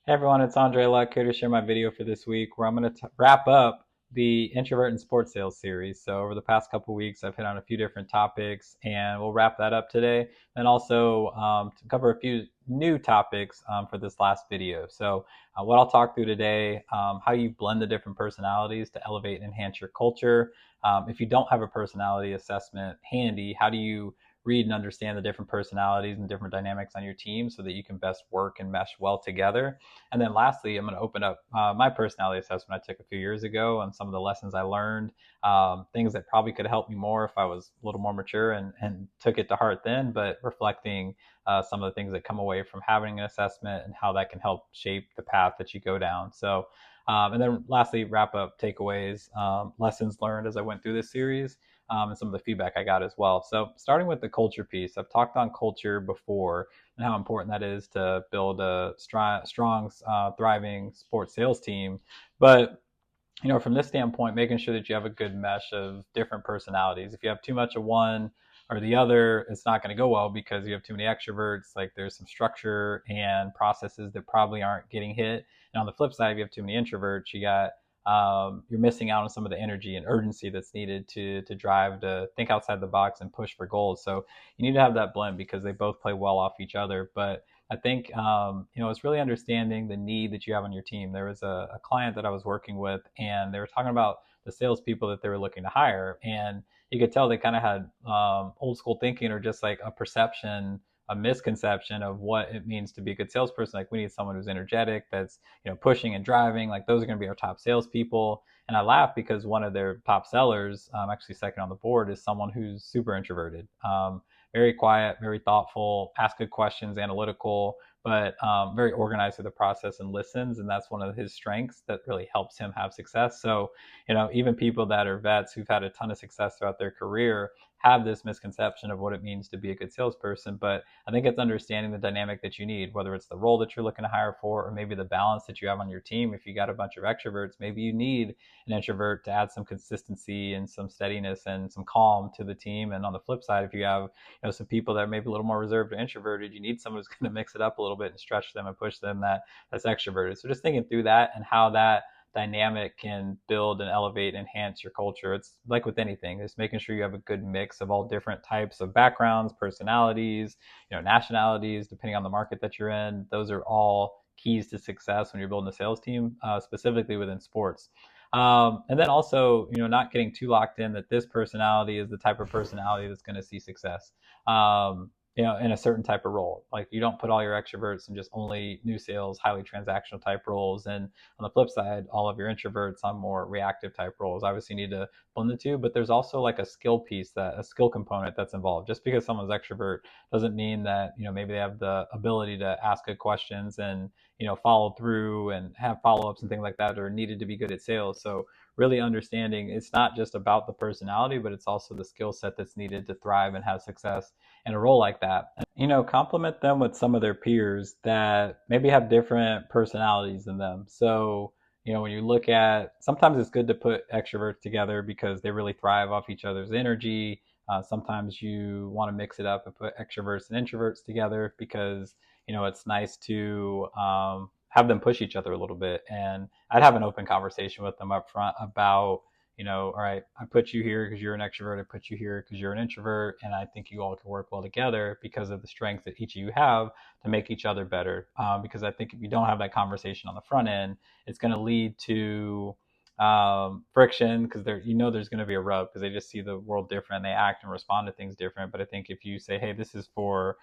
Hey everyone, it's Andre Luck here to share my video for this week where I'm going to wrap up the Introvert and Sports Sales series. So over the past couple weeks, I've hit on a few different topics and we'll wrap that up today. And also to cover a few new topics for this last video. So what I'll talk through today, how you blend the different personalities to elevate and enhance your culture. If you don't have a personality assessment handy, how do you read and understand the different personalities and different dynamics on your team so that you can best work and mesh well together? And then lastly, I'm going to open up my personality assessment I took a few years ago and some of the lessons I learned, things that probably could help me more if I was a little more mature and took it to heart then, but reflecting some of the things that come away from having an assessment and how that can help shape the path that you go down. So, and then lastly, wrap up takeaways, lessons learned as I went through this series. And some of the feedback I got as well. So starting with the culture piece, I've talked on culture before and how important that is to build a strong, thriving sports sales team. But from this standpoint, making sure that you have a good mesh of different personalities. If you have too much of one or the other, it's not going to go well because you have too many extroverts. Like there's some structure and processes that probably aren't getting hit. And on the flip side, if you have too many introverts, you're missing out on some of the energy and urgency that's needed to drive, to think outside the box and push for goals. So you need to have that blend because they both play well off each other. But I think it's really understanding the need that you have on your team. There was a client that I was working with, and they were talking about the salespeople that they were looking to hire, and you could tell they kind of had old school thinking or just like a perception, a misconception of what it means to be a good salesperson. Like we need someone who's energetic, that's pushing and driving. Like those are going to be our top salespeople. And I laugh because one of their top sellers, actually second on the board, is someone who's super introverted. Very quiet, very thoughtful, asks good questions, analytical, but very organized with the process and listens. And that's one of his strengths that really helps him have success. So, even people that are vets who've had a ton of success throughout their career have this misconception of what it means to be a good salesperson. But I think it's understanding the dynamic that you need, whether it's the role that you're looking to hire for, or maybe the balance that you have on your team. If you got a bunch of extroverts, maybe you need an introvert to add some consistency and some steadiness and some calm to the team. And on the flip side, if you have some people that are maybe a little more reserved or introverted, you need someone who's going to mix it up a little bit and stretch them and push them that's extroverted. So just thinking through that and how that dynamic can build and elevate and enhance your culture. It's like with anything, just making sure you have a good mix of all different types of backgrounds, personalities, nationalities, depending on the market that you're in. Those are all keys to success when you're building a sales team, specifically within sports. And then also, not getting too locked in that this personality is the type of personality that's going to see success. In a certain type of role. Like you don't put all your extroverts in just only new sales, highly transactional type roles. And on the flip side, all of your introverts on more reactive type roles. Obviously, you need to blend the two, but there's also like a skill piece, a skill component that's involved. Just because someone's extrovert doesn't mean that, maybe they have the ability to ask good questions and, follow through and have follow-ups and things like that, or needed to be good at sales. So really understanding it's not just about the personality, but it's also the skill set that's needed to thrive and have success in a role like that. Complement them with some of their peers that maybe have different personalities than them. So, when you look at, sometimes it's good to put extroverts together because they really thrive off each other's energy. Sometimes you want to mix it up and put extroverts and introverts together because, it's nice to have them push each other a little bit. And I'd have an open conversation with them up front about, all right, I put you here because you're an extrovert. I put you here because you're an introvert. And I think you all can work well together because of the strengths that each of you have to make each other better. Because I think if you don't have that conversation on the front end, it's going to lead to friction because there's going to be a rub because they just see the world different. They act and respond to things different. But I think if you say, hey, this is for,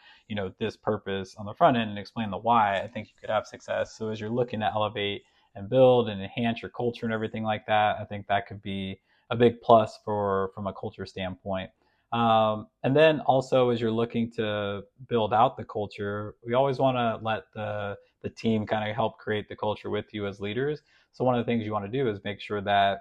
this purpose on the front end and explain the why, I think you could have success. So as you're looking to elevate and build and enhance your culture and everything like that, I think that could be a big plus from a culture standpoint. And then also as you're looking to build out the culture, we always want to let the team kind of help create the culture with you as leaders. So one of the things you want to do is make sure that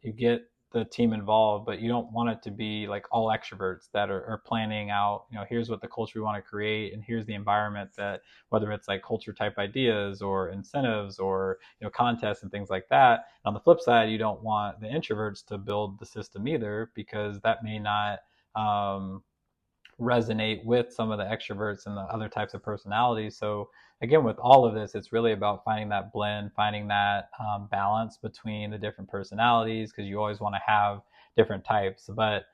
you get the team involved, but you don't want it to be like all extroverts that are planning out, here's what the culture we want to create, and here's the environment that, whether it's like culture type ideas or incentives or, contests and things like that. And on the flip side, you don't want the introverts to build the system either, because that may not resonate with some of the extroverts and the other types of personalities. So again, with all of this, it's really about finding that blend, finding that balance between the different personalities, because you always want to have different types. But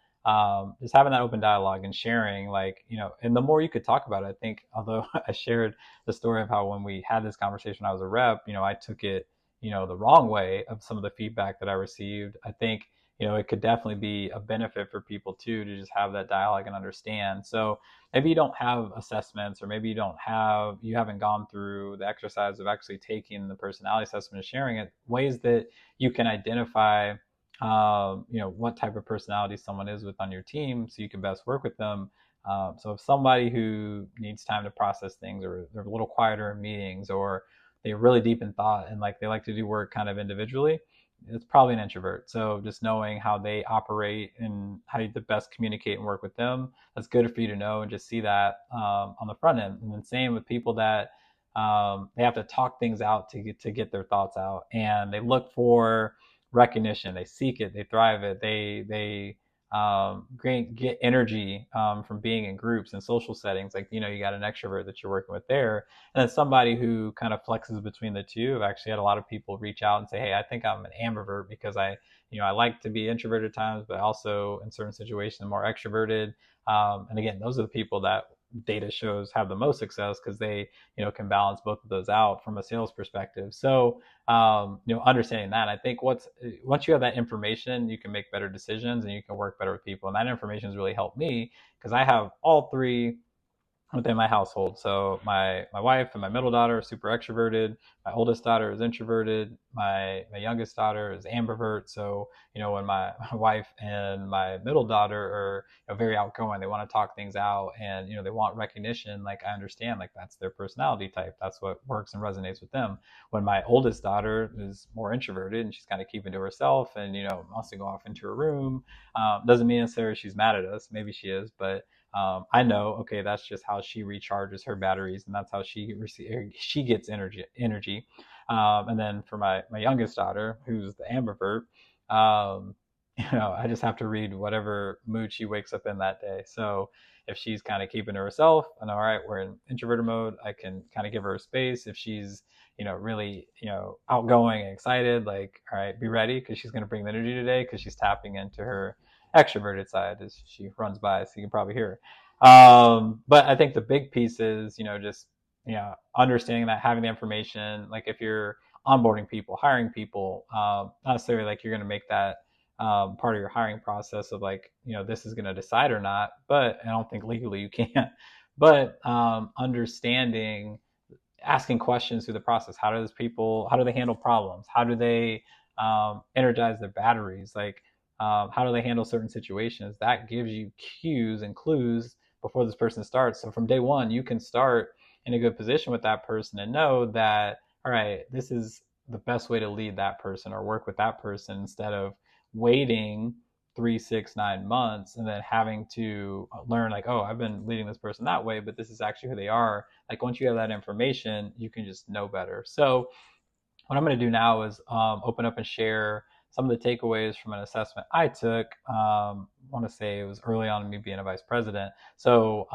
just having that open dialogue and sharing, like, and the more you could talk about it, I think, although I shared the story of how when we had this conversation, I was a rep, I took it, the wrong way of some of the feedback that I received. I think, it could definitely be a benefit for people too, to just have that dialogue and understand. So maybe you don't have assessments, or maybe you haven't gone through the exercise of actually taking the personality assessment and sharing it, ways that you can identify what type of personality someone is with on your team, so you can best work with them. So if somebody who needs time to process things, or they're a little quieter in meetings, or they're really deep in thought and like they like to do work kind of individually, it's probably an introvert. So just knowing how they operate and how you the best communicate and work with them, that's good for you to know and just see that on the front end. And then same with people that they have to talk things out to get their thoughts out, and they look for recognition, they seek it, they thrive it, they get energy from being in groups and social settings. Like, you got an extrovert that you're working with there, and then somebody who kind of flexes between the two. I've actually had a lot of people reach out and say, hey, I think I'm an ambivert, because I like to be introverted at times, but also in certain situations I'm more extroverted. And again, those are the people that data shows have the most success, because they can balance both of those out from a sales perspective. So understanding that, I think once you have that information, you can make better decisions and you can work better with people. And that information has really helped me, because I have all three within my household. So my wife and my middle daughter are super extroverted. My oldest daughter is introverted. My youngest daughter is ambivert. So when my wife and my middle daughter are very outgoing, they want to talk things out, and they want recognition. Like, I understand, like, that's their personality type. That's what works and resonates with them. When my oldest daughter is more introverted and she's kind of keeping to herself, and wants to go off into her room, doesn't mean necessarily she's mad at us. Maybe she is, but I know, okay, that's just how she recharges her batteries, and that's how she gets energy. And then for my youngest daughter, who's the ambivert, um, I just have to read whatever mood she wakes up in that day. So if she's kind of keeping to herself, and all right, we're in introverted mode, I can kind of give her a space. If she's really outgoing and excited, like, all right, be ready, because she's going to bring the energy today, because she's tapping into her extroverted side as she runs by, so you can probably hear her. But I think the big piece is, just understanding that, having the information. Like, if you're onboarding people, hiring people, not necessarily like you're going to make that part of your hiring process of like, this is going to decide or not. But I don't think legally you can't. But understanding, asking questions through the process. How do they handle problems? How do they energize their batteries? Like, how do they handle certain situations? That gives you cues and clues before this person starts. So from day one, you can start in a good position with that person and know that, all right, this is the best way to lead that person or work with that person, instead of waiting 3, 6, 9 months and then having to learn, like, oh, I've been leading this person that way, but this is actually who they are. Like, once you have that information, you can just know better. So what I'm going to do now is open up and share some of the takeaways from an assessment I took. I want to say it was early on in me being a vice president. So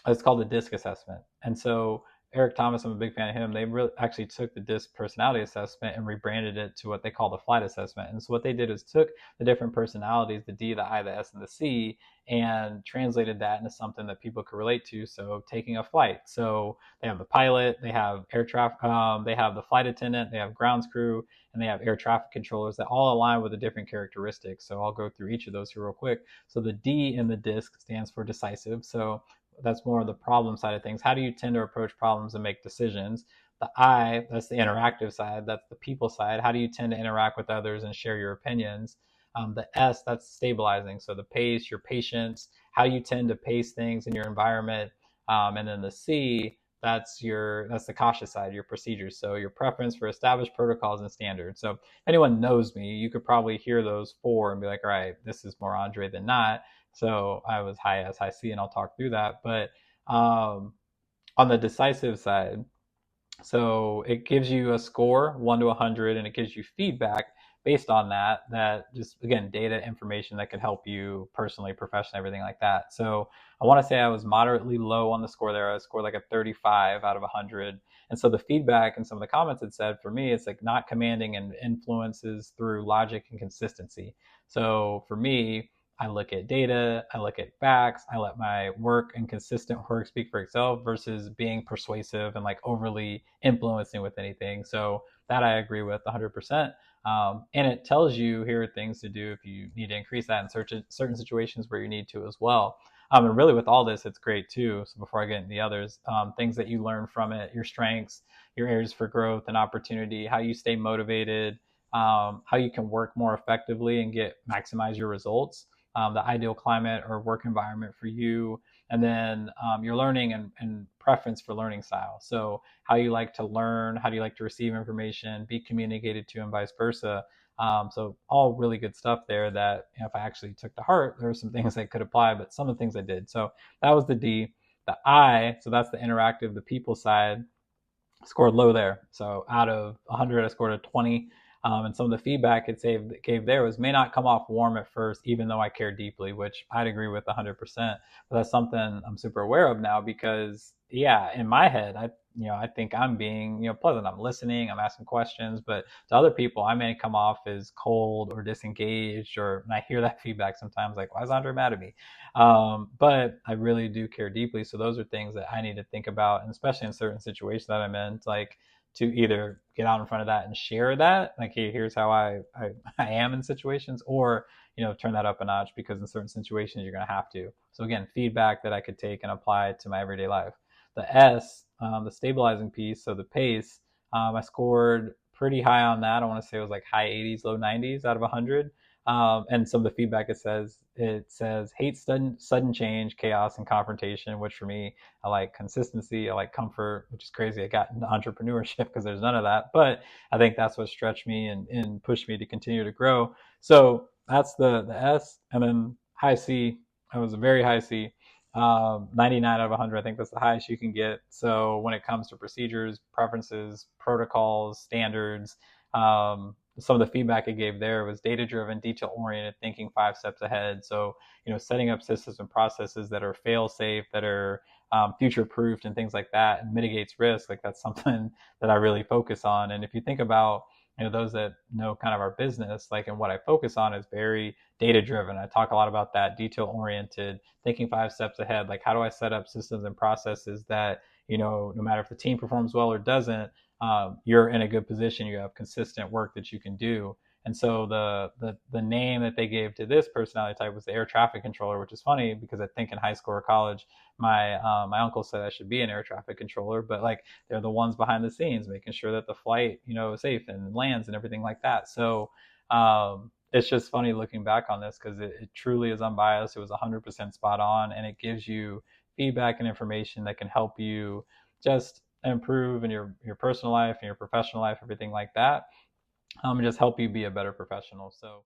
it's called the DISC assessment. And so Eric Thomas, I'm a big fan of him. They really actually took the DISC personality assessment and rebranded it to what they call the flight assessment. And so what they did is took the different personalities, the D, the I, the S, and the C, and translated that into something that people could relate to. So taking a flight. So they have the pilot, they have air traffic, they have the flight attendant, they have grounds crew, and they have air traffic controllers that all align with the different characteristics. So I'll go through each of those here real quick. So the D in the DISC stands for decisive. So that's more of the problem side of things. How do you tend to approach problems and make decisions? The I, that's the interactive side, that's the people side. How do you tend to interact with others and share your opinions? The S, that's stabilizing. So the pace, your patience, how you tend to pace things in your environment. And then the C, that's the cautious side, your procedures. So your preference for established protocols and standards. So if anyone knows me, you could probably hear those four and be like, all right, this is more Andre than not. So I was high S, high C, and I'll talk through that. But on the decisive side, so it gives you a score 1 to 100, and it gives you feedback based on that just, again, data information that could help you personally, professionally, everything like that. So I want to say I was moderately low on the score there. I scored like a 35 out of 100. And so the feedback and some of the comments had said for me, it's like not commanding and influences through logic and consistency. So for me, I look at data, I look at facts, I let my work and consistent work speak for itself versus being persuasive and like overly influencing with anything. So that I agree with 100%. And it tells you here are things to do if you need to increase that in certain situations where you need to as well. And really with all this, it's great too. So before I get into the others, things that you learn from it, your strengths, your areas for growth and opportunity, how you stay motivated, how you can work more effectively and maximize your results, the ideal climate or work environment for you, and then your learning and preference for learning style. So how you like to learn, how do you like to receive information, be communicated to, and vice versa. So all really good stuff there that, if I actually took to heart, there were some things I could apply, but some of the things I did. So that was the D. The I, so that's the interactive, the people side, scored low there. So out of 100, I scored a 20. And some of the feedback it gave there was may not come off warm at first, even though I care deeply, which I'd agree with 100%. But that's something I'm super aware of now because, yeah, in my head, I think I'm being, pleasant. I'm listening, I'm asking questions, but to other people, I may come off as cold or disengaged, and I hear that feedback sometimes, like, why is Andre mad at me? But I really do care deeply. So those are things that I need to think about, and especially in certain situations that I'm in, like to either get out in front of that and share that, like, hey, here's how I am in situations, or turn that up a notch because in certain situations you're going to have to. So again, feedback that I could take and apply to my everyday life. The S, the stabilizing piece, so the pace, I scored pretty high on that. I want to say it was like high 80s, low 90s out of 100. And some of the feedback it says hate sudden change, chaos, and confrontation, which for me, I like consistency, I like comfort, which is crazy. I got into entrepreneurship because there's none of that, but I think that's what stretched me and pushed me to continue to grow. So that's the S. And then high C, I was a very high C. 99 out of 100, I think that's the highest you can get. So when it comes to procedures, preferences, protocols, standards, some of the feedback it gave there was data driven, detail oriented, thinking 5 steps ahead. So, setting up systems and processes that are fail safe, that are future proofed, and things like that, and mitigates risk. Like, that's something that I really focus on. And if you think about, those that know kind of our business, like, and what I focus on is very data driven. I talk a lot about that, detail oriented, thinking 5 steps ahead. Like, how do I set up systems and processes that, no matter if the team performs well or doesn't, you're in a good position. You have consistent work that you can do. And so the name that they gave to this personality type was the air traffic controller, which is funny because I think in high school or college, my uncle said I should be an air traffic controller, but like, they're the ones behind the scenes making sure that the flight, is safe and lands and everything like that. So it's just funny looking back on this because it truly is unbiased. It was 100% spot on, and it gives you feedback and information that can help you just improve in your personal life and your professional life, everything like that, and just help you be a better professional. So